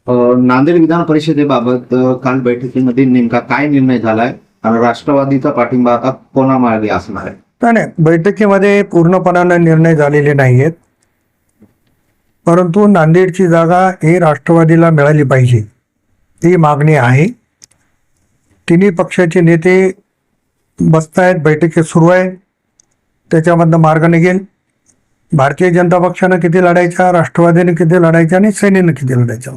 नांदेड विधान परिषदेबाबत काल बैठकीमध्ये नेमका काय निर्णय झालाय आणि राष्ट्रवादीचा पाठिंबा आता कोणामागे असणार आहे? नाही, बैठकीमध्ये पूर्णपणाने निर्णय झालेले नाहीयेत, परंतु नांदेडची जागा ही राष्ट्रवादीला मिळाली पाहिजे ही मागणी आहे. तिन्ही पक्षाचे नेते बसतायत, बैठकी सुरू आहे, त्याच्यामधनं मार्ग निघेल. भारतीय जनता पक्षानं किती लढायचा, राष्ट्रवादीने किती लढायचा आणि सेनेनं किती लढायचा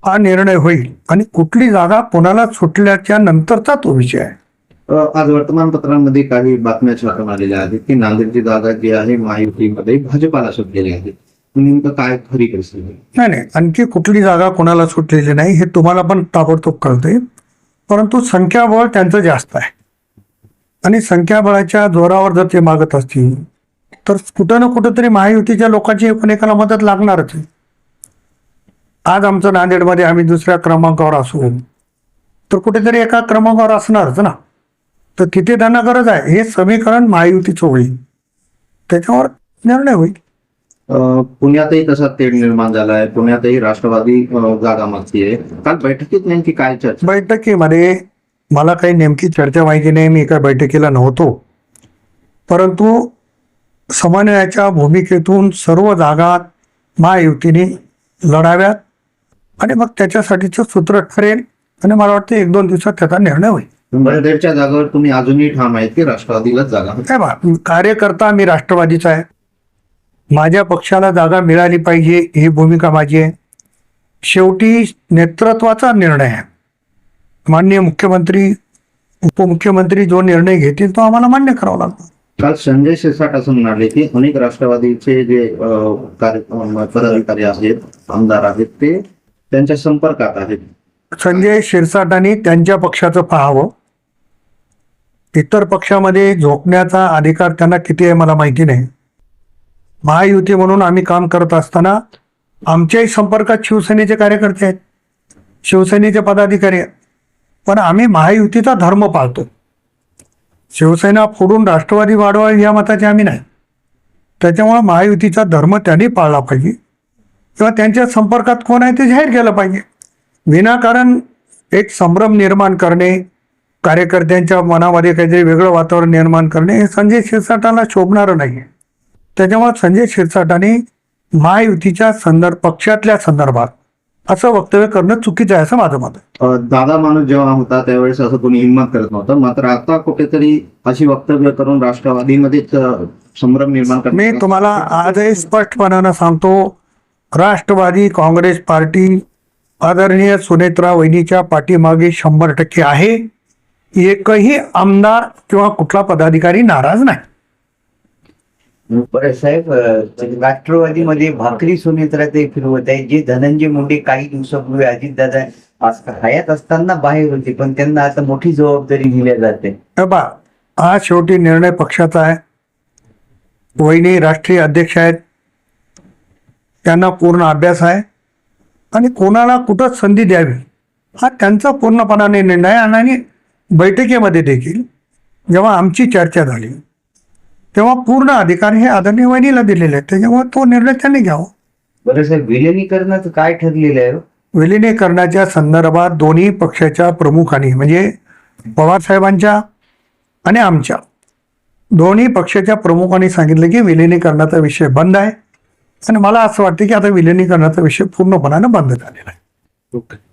हा निर्णय होईल. आणि कुठली जागा कोणाला सुटल्याच्या नंतरचा तो विषय आहे. आज वर्तमानपत्रांमध्ये काही बातम्या छापून आलेल्या आहेत की नांदेडची जागा जी आहे महायुतीमध्ये भाजपाला सुटलेली आहे. नेमकं काय खरी परिस्थिती? नाही, आणखी कुठली जागा कोणाला सुटलेली नाही हे तुम्हाला पण ताबडतोब कळते, परंतु संख्याबळ त्यांचं जास्त आहे आणि संख्याबळाच्या जोरावर जर ते मागत असतील तर कुठं ना कुठंतरी महायुतीच्या लोकांची एकमेकाला मदत लागणारच आहे. आज आमचं नांदेडमध्ये आम्ही दुसऱ्या क्रमांकावर असू तर कुठेतरी एका क्रमांकावर असणारच ना, तर तिथे त्यांना गरज आहे. हे समीकरण महायुतीचं होईल, त्याच्यावर निर्णय होईल. पुण्यातही तसा तेढ निर्माण झालाय, पुण्यातही राष्ट्रवादी जागा मागतीये. काल बैठकीत नेमकी काय चर्चा? बैठकीमध्ये मला काही नेमकी चर्चा माहिती नाही, मी एका बैठकीला नव्हतो, परंतु समन्वयाच्या भूमिकेतून सर्व जागा महायुतीने लढाव्यात आणि मग त्याच्यासाठीचं सूत्र ठरेल आणि मला वाटतं 1-2 दिवसात त्याचा निर्णय होईल. नांदेडच्या जागेवर तुम्ही अजूनही ठाम आहेत की राष्ट्रवादीलाच जागा? काय बा, कार्यकर्ता मी राष्ट्रवादीचा आहे, माझ्या पक्षाला जागा मिळाली पाहिजे ही भूमिका माझी आहे. शेवटी नेतृत्वाचा निर्णय आहे. माननीय मुख्यमंत्री उपमुख्यमंत्री जो निर्णय घेतील तो आम्हाला मान्य करावा लागतो. काल संजय शिरसाट असं म्हणाले की अनेक राष्ट्रवादीचे जे पदाधिकारी आहेत, आमदार आहेत, ते त्यांच्या संपर्कात आहेत. संजय शिरसाटांनी त्यांच्या पक्षाचं पाहावं. इतर पक्षामध्ये झोपण्याचा अधिकार त्यांना किती आहे मला माहिती नाही. महायुती म्हणून आम्ही काम करत असताना आमच्याही संपर्कात शिवसेनेचे कार्यकर्ते आहेत, शिवसेनेचे पदाधिकारी आहेत, पण आम्ही महायुतीचा धर्म पाळतो. शिवसेना फोडून राष्ट्रवादी वाढवावी या मताचे आम्ही नाही. त्याच्यामुळे महायुतीचा धर्म त्यांनी पाळला पाहिजे किंवा त्यांच्या संपर्कात कोण आहे ते जाहीर केलं पाहिजे. विनाकारण एक संभ्रम निर्माण करणे, कार्यकर्त्यांच्या मनामध्ये काहीतरी वेगळं वातावरण निर्माण करणे हे संजय शिरसाटाला शोभणारं नाही. त्याच्यामुळे संजय शिरसाटाने महायुतीच्या पक्षातल्या संदर्भात असं वक्तव्य करणं चुकीचं आहे असं माझं मत आहे. दादा माणूस जेव्हा होता त्यावेळेस असं कोणी हिंमत करत नव्हतं, मात्र आता कुठेतरी अशी वक्तव्य करून राष्ट्रवादीमध्येच संभ्रम निर्माण करत. मी तुम्हाला आजही स्पष्टपणानं सांगतो, राष्ट्रवादी काँग्रेस पार्टी आदरणीय सुनेत्रा वहिनीच्या पाठीमागे 100% आहे. एकही आमदार किंवा कुठला पदाधिकारी नाराज नाही. बरं साहेब, राष्ट्रवादीमध्ये भाकरी सुनेत्रा ते फिरवत आहे. जे धनंजय मुंडे काही दिवसापूर्वी अजितदादा हयात असताना बाहेर होते, पण त्यांना आता मोठी जबाबदारी दिल्या जाते. हा शेवटी निर्णय पक्षाचा आहे. वहिनी राष्ट्रीय अध्यक्ष आहेत, त्यांना पूर्ण अभ्यास आहे आणि कोणाला कुठं संधी द्यावी हा त्यांचा पूर्णपणाने निर्णय आहे. आणि बैठकीमध्ये देखील जेव्हा आमची चर्चा झाली तेव्हा पूर्ण अधिकार हे आदरणीय वहिनीला दिलेले आहेत, त्याच्यामुळे तो निर्णय त्यांनी घ्यावा. बरं साहेब, विलिनीकरणाचं काय ठरलेलं आहे? विलिनीकरणाच्या संदर्भात दोन्ही पक्षाच्या प्रमुखांनी म्हणजे पवार साहेबांच्या आणि आमच्या दोन्ही पक्षाच्या प्रमुखांनी सांगितलं की विलिनीकरणाचा विषय बंद आहे आणि मला असं वाटतं की आता विलिनीकरणाचा विषय पूर्णपणाने बंद झालेला आहे. ओके.